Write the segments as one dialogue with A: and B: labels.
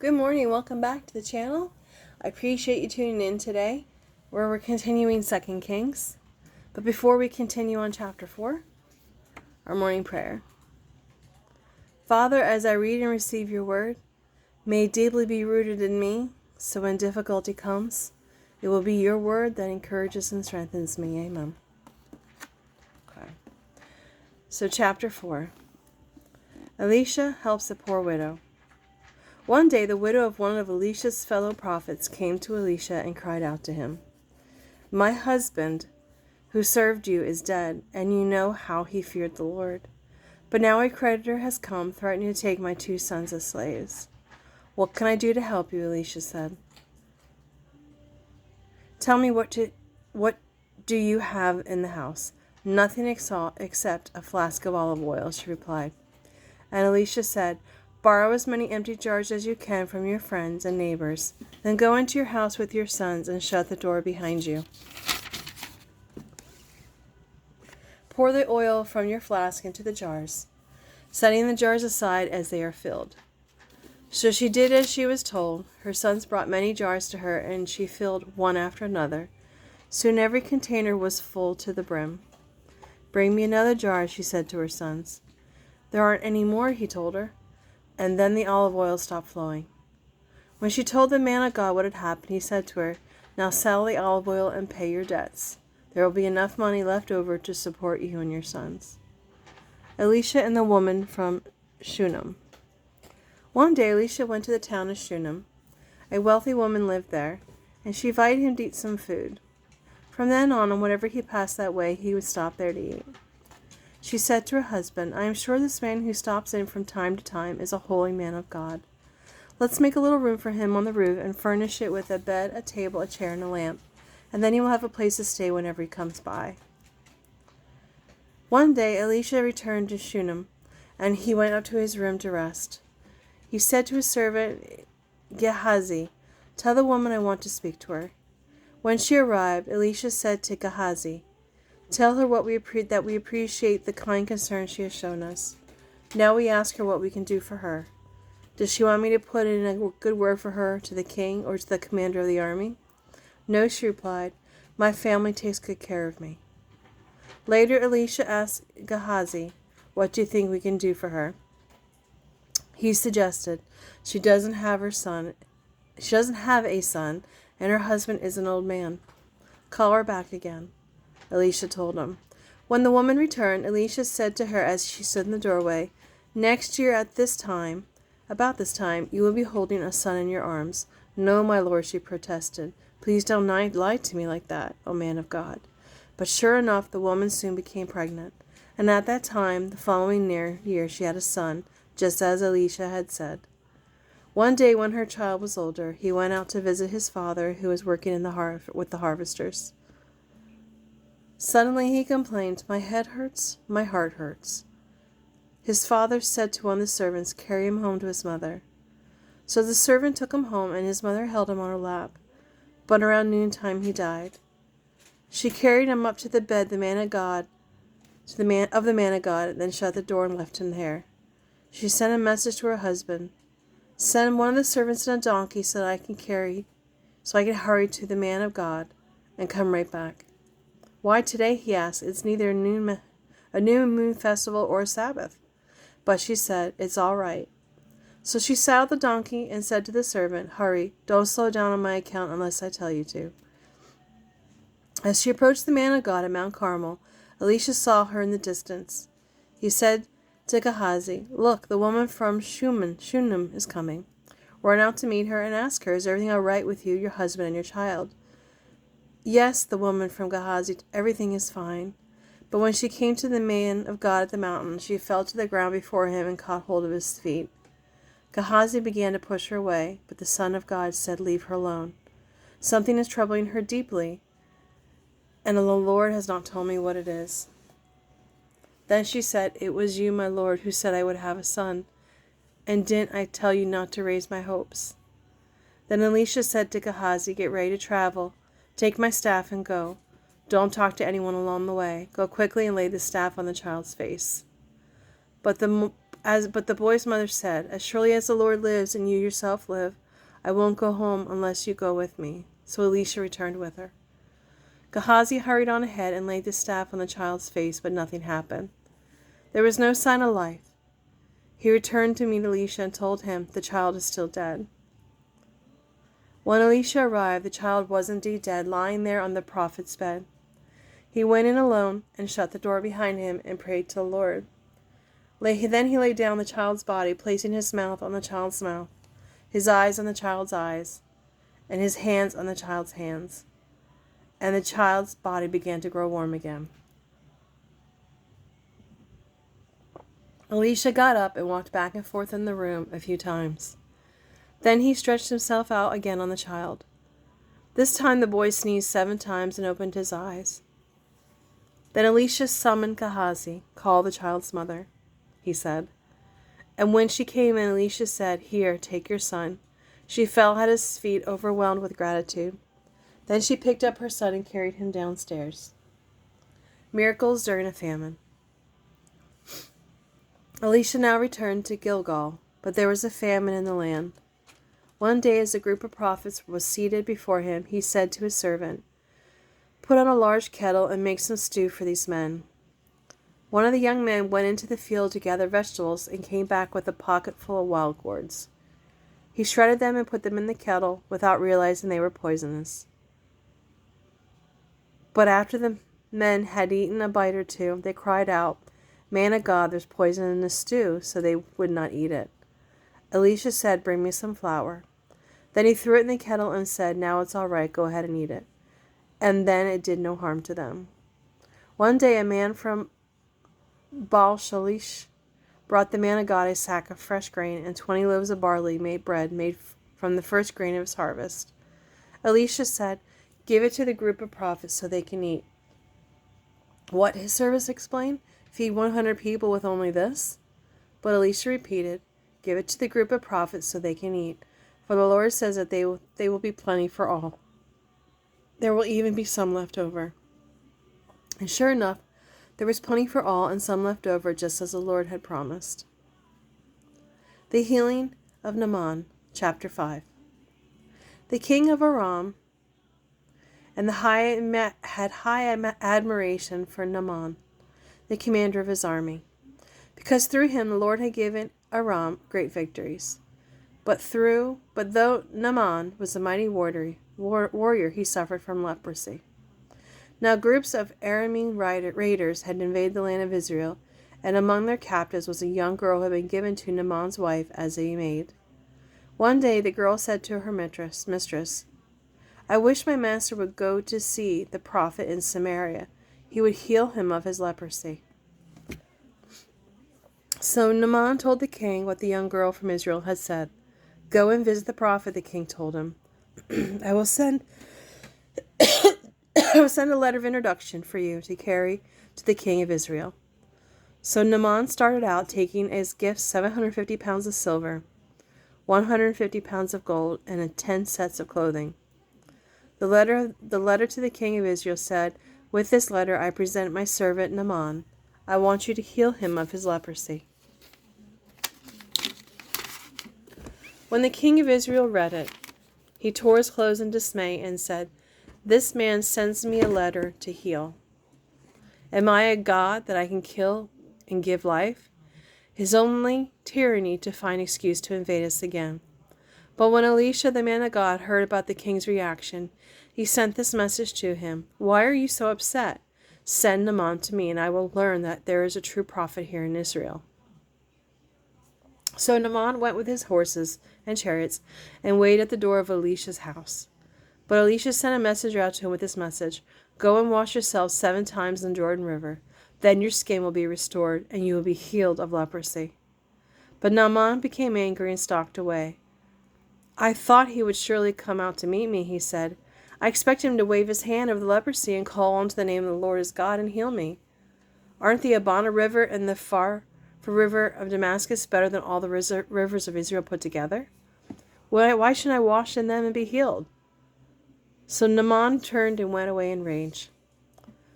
A: Good morning, welcome back to the channel. I appreciate you tuning in today, where we're continuing 2 Kings. But before we continue on chapter 4, our morning prayer. Father, as I read and receive your word, may it deeply be rooted in me, so when difficulty comes, it will be your word that encourages and strengthens me. Amen. Okay. So chapter 4. Alicia helps a poor widow. One day the widow of one of Elisha's fellow prophets came to Elisha and cried out to him, "My husband, who served you, is dead, and you know how he feared the Lord. But now a creditor has come, threatening to take my 2 sons as slaves. What can I do to help you?" Elisha said. "Tell me what do you have in the house?" "Nothing except a flask of olive oil," she replied. And Elisha said, "Borrow as many empty jars as you can from your friends and neighbors. Then go into your house with your sons and shut the door behind you. Pour the oil from your flask into the jars, setting the jars aside as they are filled." So she did as she was told. Her sons brought many jars to her, and she filled one after another. Soon every container was full to the brim. "Bring me another jar," she said to her sons. "There aren't any more," he told her. And then the olive oil stopped flowing. When she told the man of God what had happened, he said to her, "Now sell the olive oil and pay your debts. There will be enough money left over to support you and your sons." Alicia and the woman from Shunham. One day Alicia went to the town of Shunham. A wealthy woman lived there, and she invited him to eat some food. From then on, whenever he passed that way, he would stop there to eat. She said to her husband, "I am sure this man who stops in from time to time is a holy man of God. Let's make a little room for him on the roof and furnish it with a bed, a table, a chair, and a lamp, and then he will have a place to stay whenever he comes by." One day Elisha returned to Shunem, and he went up to his room to rest. He said to his servant Gehazi, "Tell the woman I want to speak to her." When she arrived, Elisha said to Gehazi, "Tell her that we appreciate the kind concern she has shown us. Now we ask her what we can do for her. Does she want me to put in a good word for her to the king or to the commander of the army?" "No," she replied. "My family takes good care of me." Later, Elisha asked Gehazi, "What do you think we can do for her?" He suggested, She doesn't have a son, and her husband is an old man. Call her back again." Elisha told him. When the woman returned, Elisha said to her as she stood in the doorway, "Next year about this time, you will be holding a son in your arms." "No, my lord," she protested. "Please don't lie to me like that, O man of God." But sure enough, the woman soon became pregnant. And at that time, the following year, she had a son, just as Elisha had said. One day when her child was older, he went out to visit his father, who was working with the harvesters. Suddenly he complained, "My head hurts, my heart hurts." His father said to one of the servants, "Carry him home to his mother." So the servant took him home, and his mother held him on her lap. But around noontime he died. She carried him up to the bed of the man of God, then shut the door and left him there. She sent a message to her husband, "Send one of the servants in a donkey so I can hurry to the man of God and come right back." "Why today?" he asked. "It's neither a new moon festival or a Sabbath." But she said, "It's all right." So she saddled the donkey and said to the servant, "Hurry, don't slow down on my account unless I tell you to." As she approached the man of God at Mount Carmel, Elisha saw her in the distance. He said to Gehazi, "Look, the woman from Shunem is coming. Run out to meet her and ask her, 'Is everything all right with you, your husband, and your child?'" "Yes," the woman from Gehazi, "everything is fine." But when she came to the man of God at the mountain, she fell to the ground before him and caught hold of his feet. Gehazi began to push her away, but the son of God said, "Leave her alone. Something is troubling her deeply, and the Lord has not told me what it is." Then she said, "It was you, my Lord, who said I would have a son, and didn't I tell you not to raise my hopes?" Then Elisha said to Gehazi, "Get ready to travel. Take my staff and go. Don't talk to anyone along the way. Go quickly and lay the staff on the child's face." But the But the boy's mother said, "As surely as the Lord lives and you yourself live, I won't go home unless you go with me." So Elisha returned with her. Gehazi hurried on ahead and laid the staff on the child's face, but nothing happened. There was no sign of life. He returned to meet Alicia and told him, "The child is still dead." When Alicia arrived, the child was indeed dead, lying there on the prophet's bed. He went in alone and shut the door behind him and prayed to the Lord. Then he laid down the child's body, placing his mouth on the child's mouth, his eyes on the child's eyes, and his hands on the child's hands. And the child's body began to grow warm again. Elisha got up and walked back and forth in the room a few times. Then he stretched himself out again on the child. This time the boy sneezed 7 times and opened his eyes. Then Elisha summoned Gehazi. "Call the child's mother," he said. And when she came in, Elisha said, "Here, take your son." She fell at his feet, overwhelmed with gratitude. Then she picked up her son and carried him downstairs. Miracles during a famine. Elisha now returned to Gilgal, but there was a famine in the land. One day, as a group of prophets was seated before him, he said to his servant, "Put on a large kettle and make some stew for these men." One of the young men went into the field to gather vegetables and came back with a pocket full of wild gourds. He shredded them and put them in the kettle without realizing they were poisonous. But after the men had eaten a bite or two, they cried out, "Man of God, there's poison in the stew," so they would not eat it. Elisha said, "Bring me some flour." Then he threw it in the kettle and said, "Now it's all right, go ahead and eat it." And then it did no harm to them. One day a man from Baal-Shalish brought the man of God a sack of fresh grain and 20 loaves of barley made from the first grain of his harvest. Elisha said, "Give it to the group of prophets so they can eat." What, his servants explained? Feed 100 people with only this? But Elisha repeated, "Give it to the group of prophets so they can eat. For the Lord says that they will be plenty for all. There will even be some left over." And sure enough, there was plenty for all and some left over, just as the Lord had promised. The healing of Naaman, chapter 5. The king of Aram had high admiration for Naaman, the commander of his army, because through him the Lord had given Aram great victories. But though Naaman was a mighty warrior, he suffered from leprosy. Now groups of Aramean raiders had invaded the land of Israel, and among their captives was a young girl who had been given to Naaman's wife as a maid. One day the girl said to her mistress, "I wish my master would go to see the prophet in Samaria. He would heal him of his leprosy." So Naaman told the king what the young girl from Israel had said. "Go and visit the prophet," the king told him. I will send a letter of introduction for you to carry to the king of Israel." So Naaman started out, taking as gifts 750 pounds of silver, 150 pounds of gold, and 10 sets of clothing. The letter to the king of Israel said, "With this letter I present my servant Naaman. I want you to heal him of his leprosy." When the king of Israel read it, he tore his clothes in dismay and said, "This man sends me a letter to heal. Am I a god that I can kill and give life? His only tyranny to find excuse to invade us again." But when Elisha, the man of God, heard about the king's reaction, he sent this message to him: "Why are you so upset? Send Naaman to me, and I will learn that there is a true prophet here in Israel." So Naaman went with his horses and chariots and waited at the door of Elisha's house. But Elisha sent a messenger out to him with this message: "Go and wash yourself 7 times in the Jordan River. Then your skin will be restored, and you will be healed of leprosy." But Naaman became angry and stalked away. "I thought he would surely come out to meet me," he said. "I expected him to wave his hand over the leprosy and call on to the name of the Lord his God and heal me. Aren't the Abana River and the Pharpar River of Damascus better than all the rivers of Israel put together? Why shouldn't I wash in them and be healed?" So Naaman turned and went away in rage.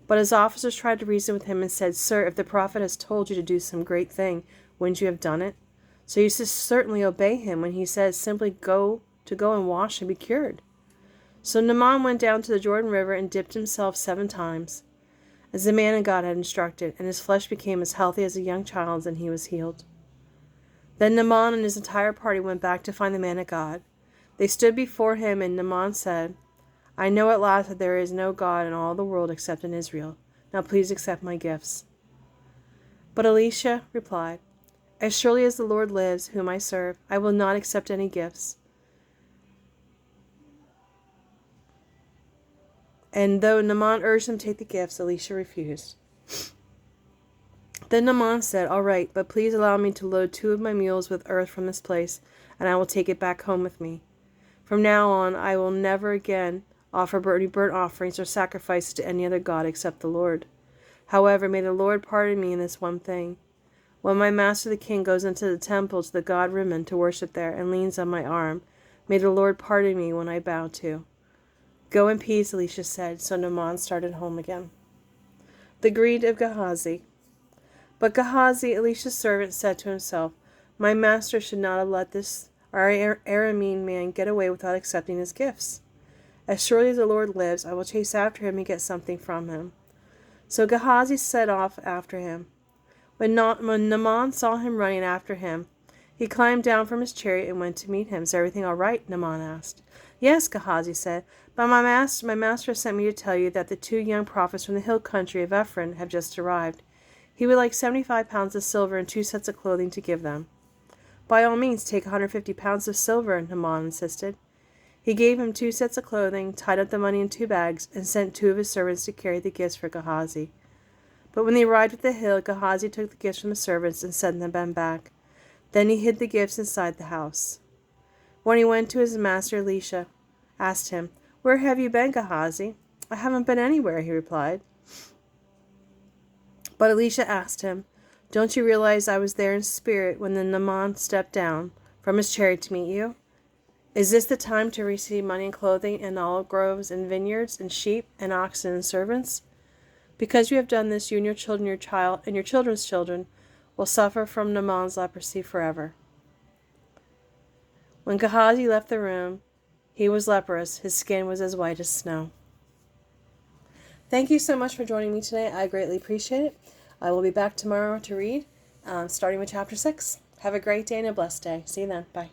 A: But his officers tried to reason with him and said, "Sir, if the prophet has told you to do some great thing, wouldn't you have done it? So you should certainly obey him when he says simply go and wash and be cured. So Naaman went down to the Jordan River and dipped himself 7 times, as the man of God had instructed, and his flesh became as healthy as a young child's, and he was healed. Then Naaman and his entire party went back to find the man of God. They stood before him, and Naaman said, I know at last that there is no God in all the world except in Israel. Now please accept my gifts. But Alicia replied, As surely as the Lord lives, whom I serve, I will not accept any gifts. And though Naaman urged him to take the gifts, Alicia refused. Then Naaman said, All right, but please allow me to load 2 of my mules with earth from this place, and I will take it back home with me. From now on, I will never again offer burnt offerings or sacrifices to any other god except the Lord. However, may the Lord pardon me in this one thing. When my master the king goes into the temple to the god Rimmon to worship there and leans on my arm, may the Lord pardon me when I bow to. Go in peace, Alicia said, so Naaman started home again. The greed of Gehazi. But Gehazi, Elisha's servant, said to himself, My master should not have let this Aramean man get away without accepting his gifts. As surely as the Lord lives, I will chase after him and get something from him. So Gehazi set off after him. When Naaman saw him running after him, he climbed down from his chariot and went to meet him. Is everything all right? Naaman asked. Yes, Gehazi said, but my master sent me to tell you that the 2 young prophets from the hill country of Ephraim have just arrived. He would like 75 pounds of silver and 2 sets of clothing to give them. By all means, take 150 pounds of silver, Naaman insisted. He gave him 2 sets of clothing, tied up the money in 2 bags, and sent 2 of his servants to carry the gifts for Gehazi. But when they arrived at the hill, Gehazi took the gifts from the servants and sent them back. Then he hid the gifts inside the house. When he went to his master, Alicia asked him, Where have you been, Gehazi? I haven't been anywhere, he replied. But Alicia asked him, Don't you realize I was there in spirit when the Naaman stepped down from his chariot to meet you? Is this the time to receive money and clothing and olive groves and vineyards and sheep and oxen and servants? Because you have done this, you and your children, your child, and your children's children will suffer from Naaman's leprosy forever. When Gehazi left the room, he was leprous. His skin was as white as snow. Thank you so much for joining me today. I greatly appreciate it. I will be back tomorrow to read, starting with chapter 6. Have a great day and a blessed day. See you then. Bye.